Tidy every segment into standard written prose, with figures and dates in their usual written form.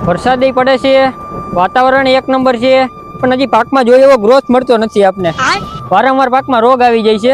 વરસાદ પડે છે, વાતાવરણ એક નંબર છે, પણ હજી પાકમાં જોઈએ એવો ગ્રોથ મળતો નથી આપને. વારંવાર પાકમાં રોગ આવી જાય છે,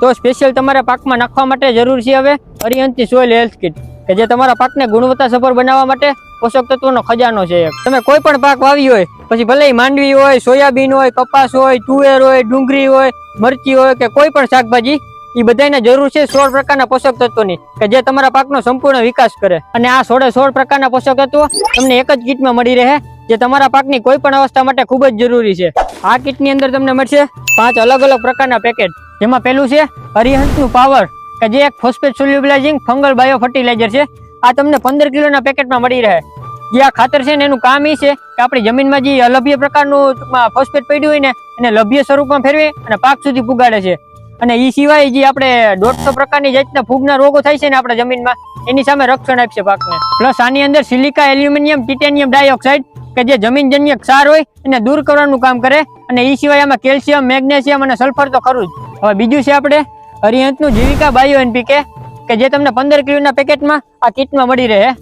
તો સ્પેશિયલ તમારે પાકમાં નાખવા માટે જરૂર છે હવે અરિહંતની સોઇલ હેલ્થ કિટ, કે જે તમારા પાકને ગુણવત્તાસભર બનાવવા માટે પોષક તત્વોનો ખજાનો છે. તમે કોઈ પણ પાક વાવી હોય, પછી ભલે માંડવી હોય, સોયાબીન હોય, કપાસ હોય, તુવેર હોય, ડુંગળી હોય, મરચી હોય કે કોઈ પણ શાકભાજી, એ બધાને જરૂર છે 16 પ્રકારના પોષક તત્વોની, કે જે તમારા પાકનો સંપૂર્ણ વિકાસ કરે. અને આ 16 પ્રકારના પોષક તત્વો તમને એક જ કીટમાં મળી રહે, જે તમારા પાકની કોઈ પણ અવસ્થા માટે ખૂબ જ જરૂરી છે. આ કીટની અંદર તમને મળશે 5 અલગ અલગ પ્રકારના પેકેટ, જેમાં પહેલું છે અરિહંતનું પાવર, કે જે એક phosphate solubilizing fungal bio fertilizer છે. આ તમને 15 કિલોના પેકેટમાં મળી રહે. જે આ ખાતર છે ને એનું કામ એ છે કે આપણી જમીનમાં જે અલભ્ય પ્રકારનું ફોસ્ફેટ પડ્યું હોય ને એને લભ્ય સ્વરૂપમાં ફેરવી અને પાક સુધી પુગાડે છે. અને એ સિવાય જે આપણે 150 પ્રકારની જાતના ફૂગના રોગો થાય છે ને આપણા જમીનમાં, એની સામે રક્ષણ આપશે પાકને. પ્લસ આની અંદર સિલિકા, એલ્યુમિનિયમ, ટિટેનિયમ ડાયોક્સાઇડ, કે જે જમીનજન્ય ક્ષાર હોય એને દૂર કરવાનું કામ કરે. અને એ સિવાય આમાં કેલ્શિયમ, મેગ્નેશિયમ અને સલ્ફર તો ખરું જ. હવે બીજું છે આપણે અરિહંતનું જીવિકા બાયો એનપીકે, કે જે તમને 15 કિલોના પેકેટમાં આ કીટમાં મળી રહે.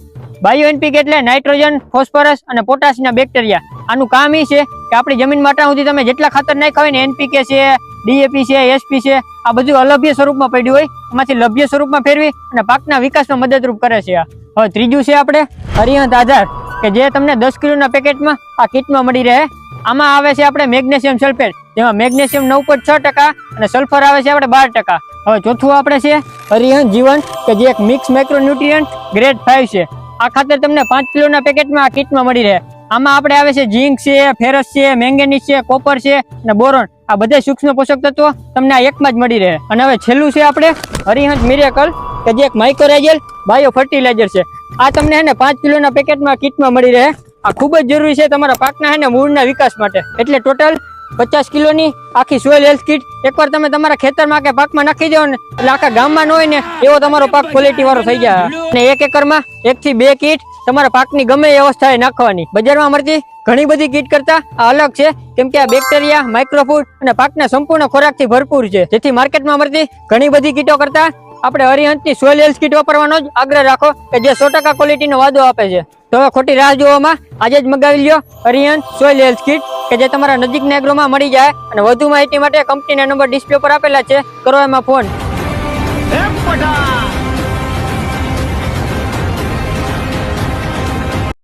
બાયો એનપીકે એટલે નાઇટ્રોજન, ફોસ્ફરસ અને પોટાશના બેક્ટેરિયા. આનું કામ એ છે કે આપણી જમીન માટે સુધી તમે જેટલા ખાતર નાખ્યા હોય ને, એનપીકે છે, ડીએપી છે, એસપી છે, આ બધું અલભ્ય સ્વરૂપમાં પડ્યું હોય, એમાંથી લભ્ય સ્વરૂપમાં ફેરવી અને પાકના વિકાસમાં મદદરૂપ કરે છે. હવે ત્રીજું છે આપણે અરિહંત આધાર, કે જે તમને 10 કિલોના પેકેટમાં આ કીટમાં મળી રહે. આમાં આવે છે આપણે મેગ્નેશિયમ સલ્ફેટ, જેમાં મેગ્નેશિયમ 9.6% અને સલ્ફર આવે છે આપણે 12%. હવે ચોથું આપણે છે અરિહંત જીવન, કે જે એક મિક્સ માઇક્રોન્યુટ્રિયન્ટ ગ્રેડ 5 છે. આ ખાતર તમને 5 કિલોના પેકેટમાં આ કીટમાં મળી રહે. આમાં આપણે આવે છે ઝીંક છે, ફેરસ છે, મેંગેનીઝ છે, કોપર છે અને બોરોન. આ બધા સૂક્ષ્મ પોષક તત્વો તમને આ એકમાં જ મળી રહે. અને હવે છેલ્લું છે આપણે અરિહંત મિરેકલ, કે જે એક માઇક્રોરાઇઝલ બાયો ફર્ટિલાઇઝર છે. આ તમને હે ને 5 કિલોના પેકેટમાં કીટમાં મળી રહે. આ ખૂબ જ જરૂરી છે તમારા પાકના હે ને મૂળના વિકાસ માટે. એટલે ટોટલ 50 કિલોની આખી સોઇલ હેલ્થ કિટ એકવાર તમે તમારા ખેતરમાં કે પાકમાં નાખી દો ને, એટલે આખા ગામમાં ન હોય ને એવો તમારો પાક ક્વોલિટી વાળો થઈ જાય. અને 1 એકરમાં 1 થી 2 કીટ તમારા પાકની ગમે એ અવસ્થાએ નાખવાની. બજારમાં મળતી ઘણી બધી કીટ કરતા આ અલગ છે, કેમ કે આ બેક્ટેરિયા, માઇક્રોફૂડ અને પાકના સંપૂર્ણ ખોરાકથી ભરપૂર છે. જેથી માર્કેટમાં મળતી ઘણી બધી કીટો કરતા આપણે અરિહંતની સોઇલ હેલ્થ કીટ વાપરવાનો જ આગ્રહ રાખો, કે જે 100% ક્વોલિટીનો વાદો આપે છે. તો હવે ખોટી રાહ જોવામાં આજે જ મગાવી લ્યો અરિહંત સોઇલ હેલ્થ કીટ, કે જે તમારા નજીકના એગ્રોમાં મળી જાય. અને વધુ માહિતી માટે કંપનીના નંબર ડિસ્પ્લે પર આપેલા છે, કરો એમાં ફોન.